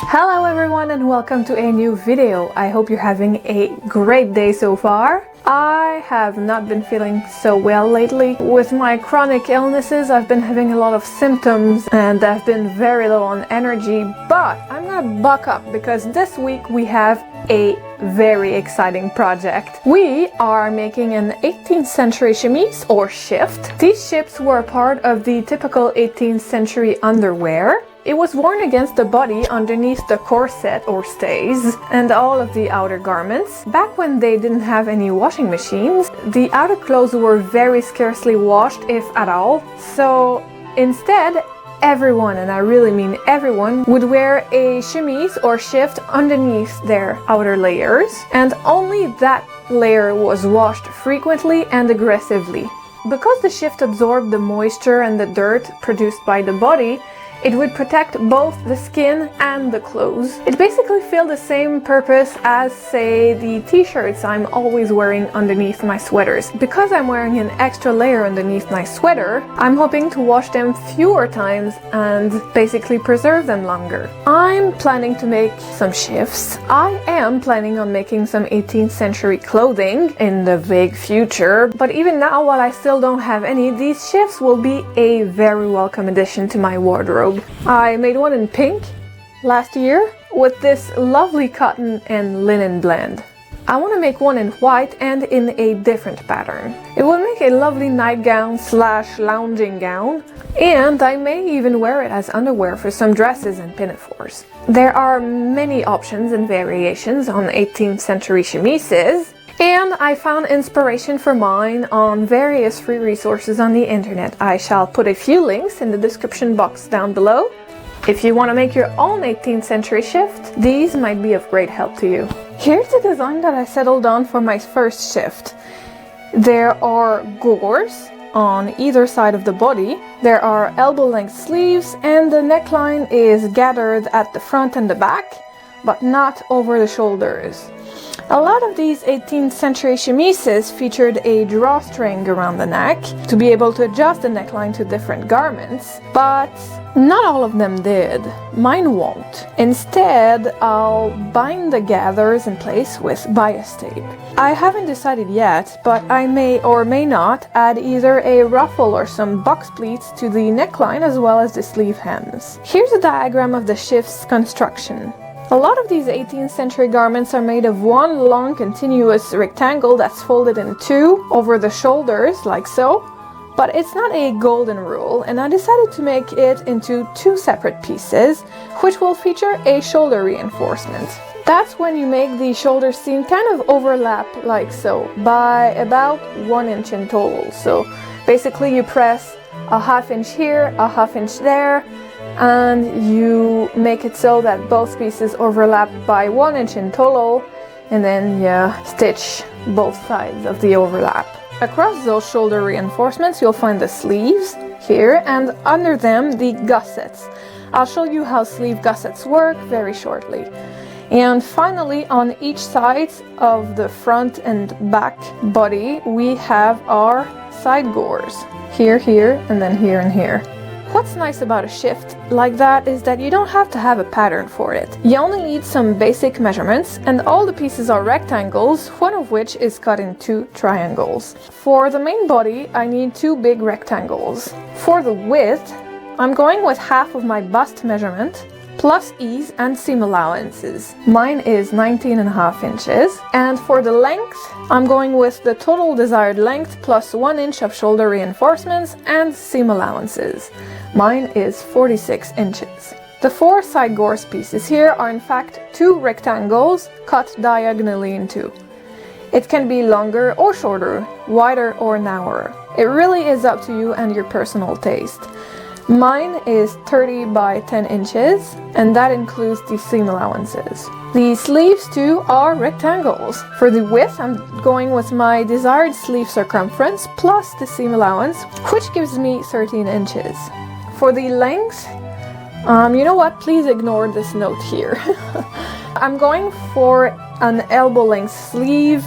Hello everyone and welcome to a new video. I hope you're having a great day so far. I have not been feeling so well lately. With my chronic illnesses, I've been having a lot of symptoms and I've been very low on energy, but I'm gonna buck up because this week we have a very exciting project. We are making an 18th century chemise or shift. These shifts were part of the typical 18th century underwear. It was worn against the body underneath the corset or stays and all of the outer garments. Back when they didn't have any washing machines, the outer clothes were very scarcely washed, if at all. So instead, everyone, and I really mean everyone, would wear a chemise or shift underneath their outer layers, and only that layer was washed frequently and aggressively. Because the shift absorbed the moisture and the dirt produced by the body, it would protect both the skin and the clothes. It basically filled the same purpose as, say, the t-shirts I'm always wearing underneath my sweaters. Because I'm wearing an extra layer underneath my sweater, I'm hoping to wash them fewer times and basically preserve them longer. I'm planning to make some shifts. I am planning on making some 18th century clothing in the vague future, but even now, while I still don't have any, these shifts will be a very welcome addition to my wardrobe. I made one in pink last year with this lovely cotton and linen blend. I want to make one in white and in a different pattern. It will make a lovely nightgown / lounging gown, and I may even wear it as underwear for some dresses and pinafores. There are many options and variations on 18th century chemises, and I found inspiration for mine on various free resources on the internet. I shall put a few links in the description box down below. If you want to make your own 18th century shift, these might be of great help to you. Here's the design that I settled on for my first shift. There are gores on either side of the body. There are elbow-length sleeves, and the neckline is gathered at the front and the back, but not over the shoulders. A lot of these 18th century chemises featured a drawstring around the neck to be able to adjust the neckline to different garments, but not all of them did. Mine won't. Instead, I'll bind the gathers in place with bias tape. I haven't decided yet, but I may or may not add either a ruffle or some box pleats to the neckline as well as the sleeve hems. Here's a diagram of the shift's construction. A lot of these 18th century garments are made of one long continuous rectangle that's folded in two over the shoulders, like so, but it's not a golden rule, and I decided to make it into two separate pieces, which will feature a shoulder reinforcement. That's when you make the shoulder seam kind of overlap like so, by about 1 inch in total. So basically you press a ½ inch here, a ½ inch there, and you make it so that both pieces overlap by 1 inch in total, and then you stitch both sides of the overlap. Across those shoulder reinforcements you'll find the sleeves here, and under them the gussets. I'll show you how sleeve gussets work very shortly. And finally, on each side of the front and back body we have our side gores. Here, here, and then here and here. What's nice about a shift like that is that you don't have to have a pattern for it. You only need some basic measurements, and all the pieces are rectangles, one of which is cut in 2 triangles. For the main body, I need 2 big rectangles. For the width, I'm going with half of my bust measurement, plus ease and seam allowances. Mine is 19½ inches, and for the length, I'm going with the total desired length plus 1 inch of shoulder reinforcements and seam allowances. Mine is 46 inches. The 4 side gores pieces here are in fact 2 rectangles cut diagonally in 2. It can be longer or shorter, wider or narrower. It really is up to you and your personal taste. Mine is 30 by 10 inches, and that includes the seam allowances. The sleeves too are rectangles. For the width, I'm going with my desired sleeve circumference plus the seam allowance, which gives me 13 inches. For the length, you know what, please ignore this note here. I'm going for an elbow length sleeve,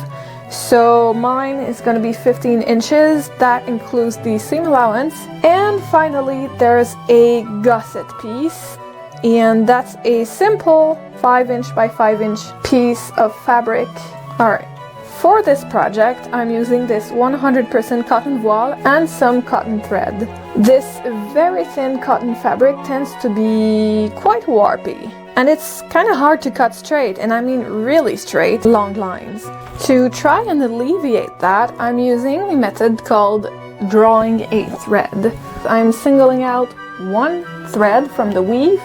so mine is going to be 15 inches. That includes the seam allowance. And finally, there's a gusset piece. and that's a simple 5" by 5" piece of fabric. Alright, for this project I'm using this 100% cotton voile and some cotton thread. This very thin cotton fabric tends to be quite warpy, and it's kind of hard to cut straight, and I mean really straight, long lines. To try and alleviate that, I'm using a method called drawing a thread. I'm singling out one thread from the weave,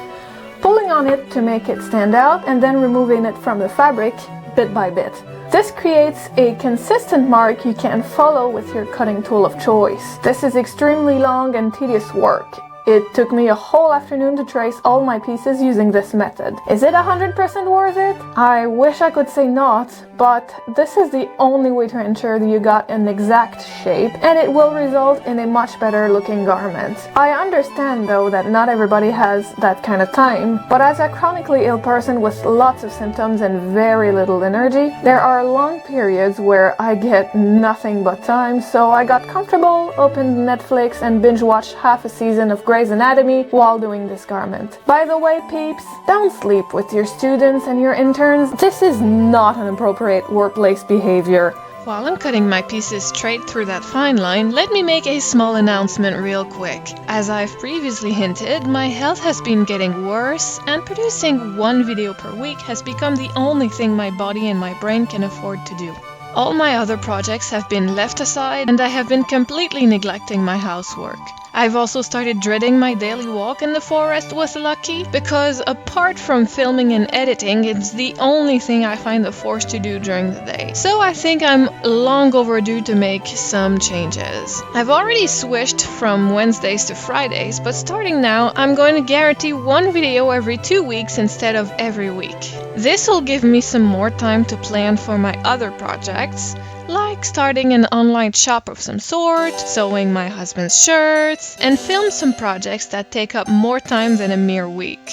pulling on it to make it stand out, and then removing it from the fabric bit by bit. This creates a consistent mark you can follow with your cutting tool of choice. This is extremely long and tedious work. It took me a whole afternoon to trace all my pieces using this method. Is it 100% worth it? I wish I could say not, but this is the only way to ensure that you got an exact shape, and it will result in a much better looking garment. I understand though that not everybody has that kind of time, but as a chronically ill person with lots of symptoms and very little energy, there are long periods where I get nothing but time, so I got comfortable, opened Netflix and binge watched half a season of Grey's Anatomy while doing this garment. By the way, peeps, don't sleep with your students and your interns. This is not an appropriate workplace behavior. While I'm cutting my pieces straight through that fine line, let me make a small announcement real quick. As I've previously hinted, my health has been getting worse, and producing one video per week has become the only thing my body and my brain can afford to do. All my other projects have been left aside, and I have been completely neglecting my housework. I've also started dreading my daily walk in the forest with Lucky, because apart from filming and editing, it's the only thing I find the force to do during the day. So I think I'm long overdue to make some changes. I've already switched from Wednesdays to Fridays, but starting now, I'm going to guarantee one video every 2 weeks instead of every week. This will give me some more time to plan for my other projects, like starting an online shop of some sort, sewing my husband's shirts, and film some projects that take up more time than a mere week.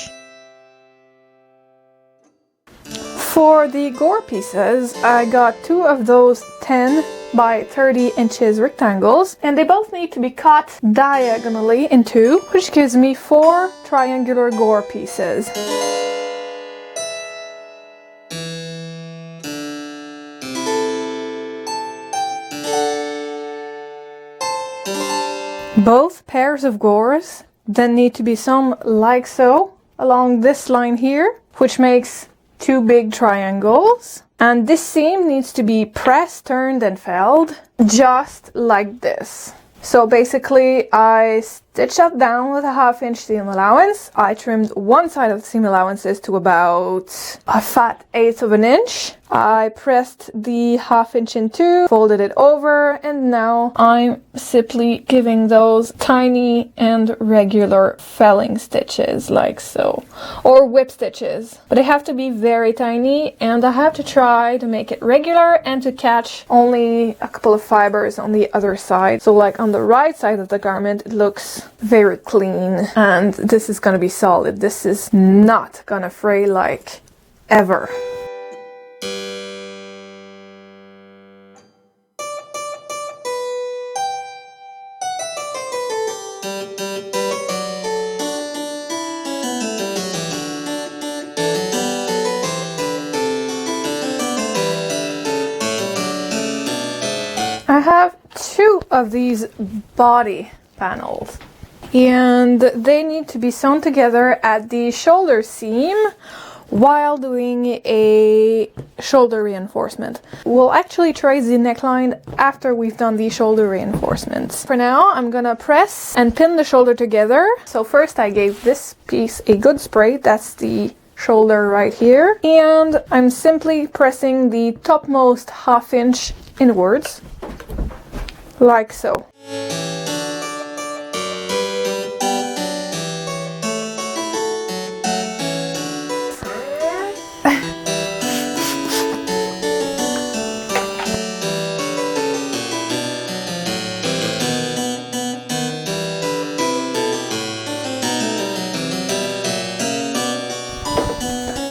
For the gore pieces, I got 2 of those 10 by 30 inches rectangles, and they both need to be cut diagonally in 2, which gives me 4 triangular gore pieces. Both pairs of gores then need to be sewn like so along this line here, which makes 2 big triangles. And this seam needs to be pressed, turned and felled just like this. So basically I stitched that down with a 1/2" seam allowance. I trimmed one side of the seam allowances to about a fat 1/8 of an inch. I pressed the 1/2" in 2, folded it over, and now I'm simply giving those tiny and regular felling stitches like so, or whip stitches. But they have to be very tiny, and I have to try to make it regular and to catch only a couple of fibers on the other side. So like on the right side of the garment, it looks very clean, and this is gonna be solid. This is not gonna fray like ever. I have 2 of these body panels, and they need to be sewn together at the shoulder seam while doing a shoulder reinforcement. We'll actually trace the neckline after we've done the shoulder reinforcements. For now, I'm gonna press and pin the shoulder together. So first I gave this piece a good spray. That's the shoulder right here. And I'm simply pressing the topmost 1/2" inwards, like so.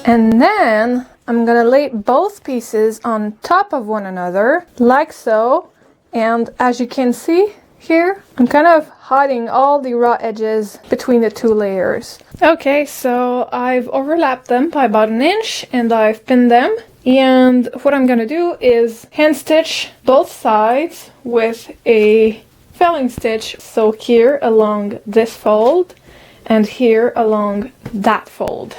And then I'm gonna lay both pieces on top of one another, like so. And as you can see here, I'm kind of hiding all the raw edges between the two layers. Okay, so I've overlapped them by about an inch and I've pinned them. And what I'm gonna do is hand stitch both sides with a felling stitch. So here along this fold and here along that fold.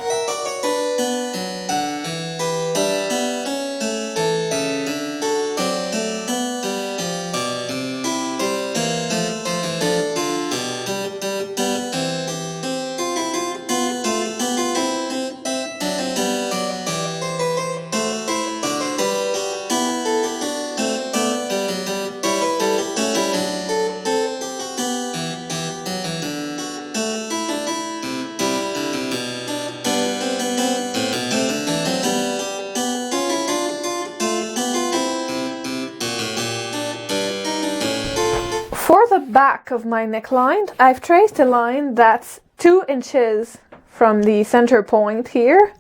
For the back of my neckline, I've traced a line that's 2 inches from the center point here,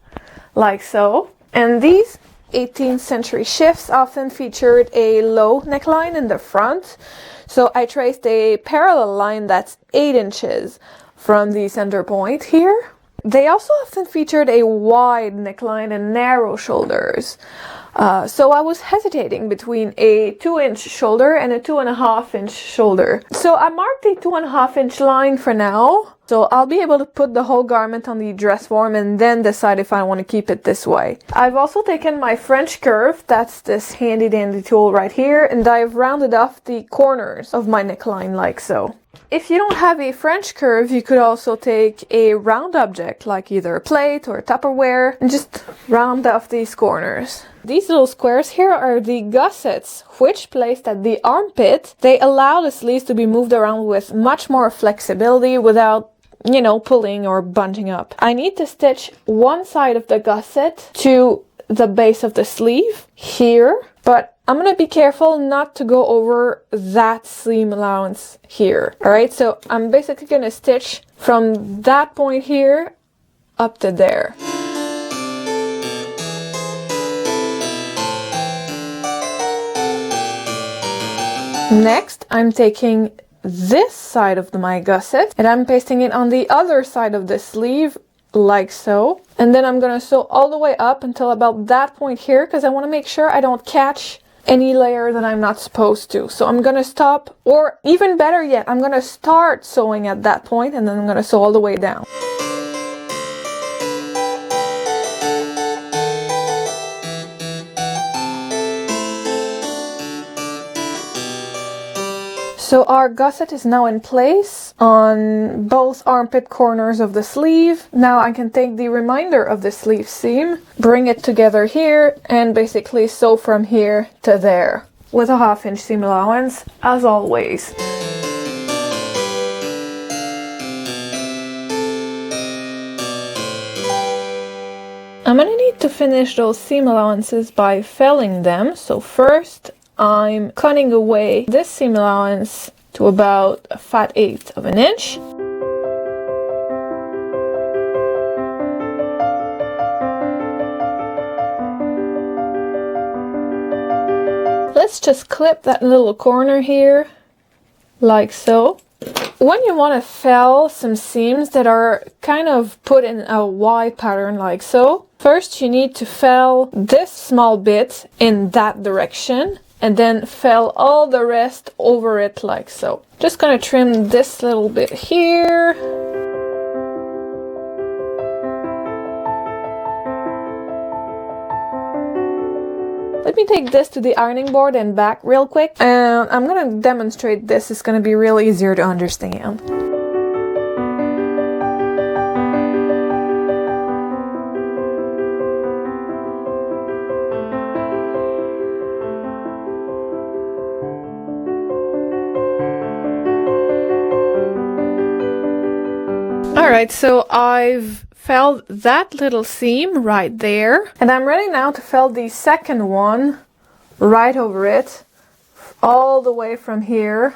like so. And these 18th century shifts often featured a low neckline in the front. So I traced a parallel line that's 8 inches from the center point here. They also often featured a wide neckline and narrow shoulders. So I was hesitating between a 2-inch shoulder and a 2.5-inch shoulder. So I marked a 2.5-inch line for now. So I'll be able to put the whole garment on the dress form and then decide if I want to keep it this way. I've also taken my French curve, that's this handy dandy tool right here, and I've rounded off the corners of my neckline like so. If you don't have a French curve, you could also take a round object like either a plate or Tupperware and just round off these corners. These little squares here are the gussets, which placed at the armpit, they allow the sleeves to be moved around with much more flexibility without, you know, pulling or bunching up. I need to stitch one side of the gusset to the base of the sleeve here, but I'm gonna be careful not to go over that seam allowance here. Alright, so I'm basically gonna stitch from that point here up to there. Next, I'm taking this side of my gusset and I'm pasting it on the other side of the sleeve like so. And then I'm gonna sew all the way up until about that point here because I want to make sure I don't catch any layer that I'm not supposed to. So I'm gonna stop, or even better yet, I'm gonna start sewing at that point and then I'm gonna sew all the way down. So our gusset is now in place on both armpit corners of the sleeve. Now I can take the remainder of the sleeve seam, bring it together here, and basically sew from here to there with a 1/2-inch seam allowance, as always. I'm gonna need to finish those seam allowances by felling them. So first, I'm cutting away this seam allowance to about a 1/8 of an inch. Let's just clip that little corner here, like so. When you want to fell some seams that are kind of put in a Y pattern like so, first you need to fell this small bit in that direction and then fell all the rest over it like so. Just gonna trim this little bit here. Let me take this to the ironing board and back real quick, and I'm gonna demonstrate this. It's gonna be real easier to understand. Alright, so I've felled that little seam right there, and I'm ready now to fell the second one right over it, all the way from here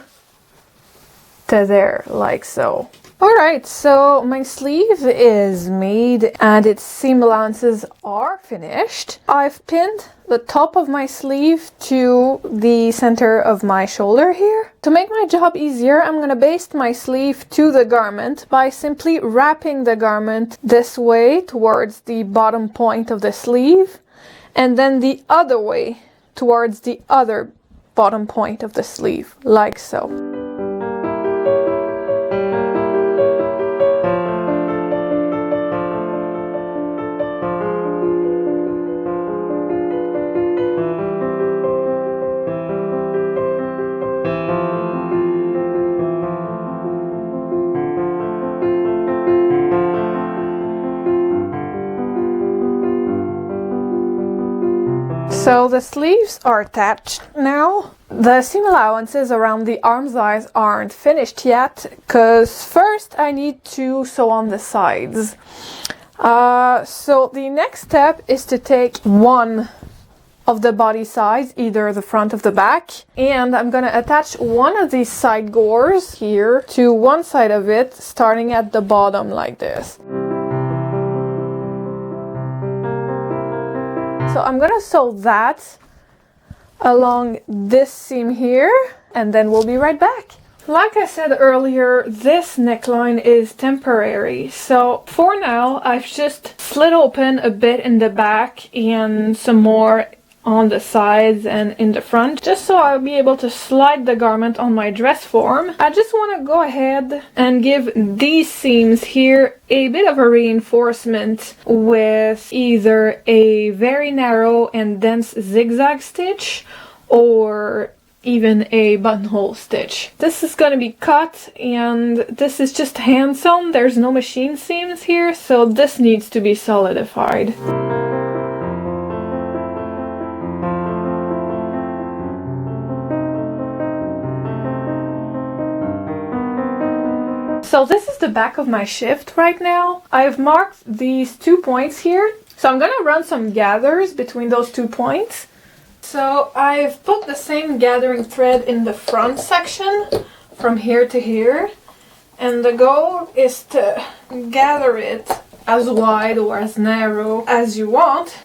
to there, like so. Alright, so my sleeve is made and its seam allowances are finished. I've pinned the top of my sleeve to the center of my shoulder here. To make my job easier, I'm going to baste my sleeve to the garment by simply wrapping the garment this way towards the bottom point of the sleeve, and then the other way towards the other bottom point of the sleeve, like so. So the sleeves are attached now. The seam allowances around the arm size aren't finished yet, because first I need to sew on the sides. So the next step is to take one of the body sides, either the front or the back, and I'm gonna attach one of these side gores here to one side of it, starting at the bottom like this. So I'm gonna sew that along this seam here, and then we'll be right back. Like I said earlier, this neckline is temporary. So for now, I've just slit open a bit in the back and some more on the sides and in the front, just so I'll be able to slide the garment on my dress form. I just want to go ahead and give these seams here a bit of a reinforcement with either a very narrow and dense zigzag stitch or even a buttonhole stitch. This is going to be cut, and this is just hand sewn. There's no machine seams here, so this needs to be solidified. So this is the back of my shift right now. I've marked these 2 points here. So I'm gonna run some gathers between those 2 points. So I've put the same gathering thread in the front section from here to here. And the goal is to gather it as wide or as narrow as you want.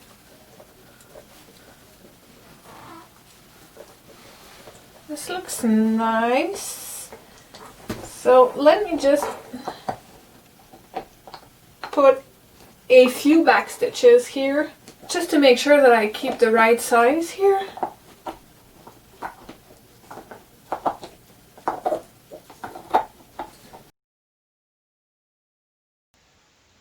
This looks nice. So let me just put a few back stitches here, just to make sure that I keep the right size here.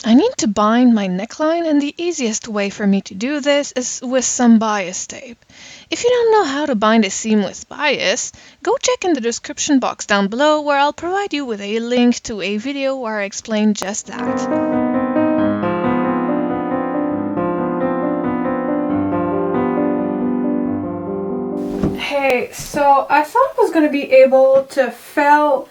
I need to bind my neckline, and the easiest way for me to do this is with some bias tape. If you don't know how to bind a seam with bias, go check in the description box down below, where I'll provide you with a link to a video where I explain just that. Hey, so I thought I was going to be able to fell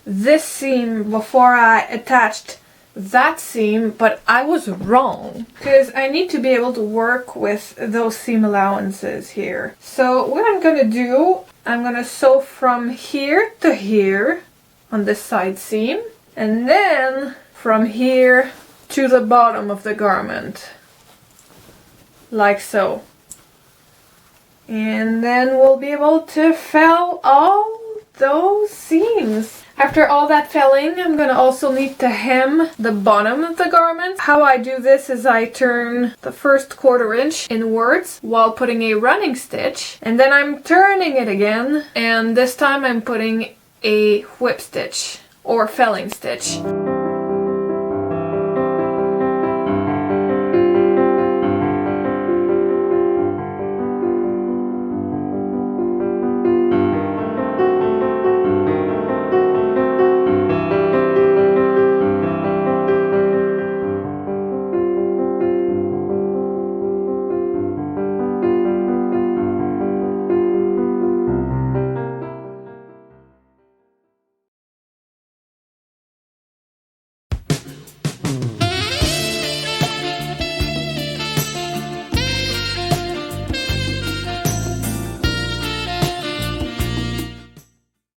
this seam before I attached that seam, but I was wrong, because I need to be able to work with those seam allowances here. So what I'm going to do, I'm going to sew from here to here on this side seam, and then from here to the bottom of the garment, like so. And then we'll be able to fell all those seams. After all that felling, I'm gonna also need to hem the bottom of the garment. How I do this is I turn the first 1/4 inch inwards while putting a running stitch, and then I'm turning it again, and this time I'm putting a whip stitch or felling stitch.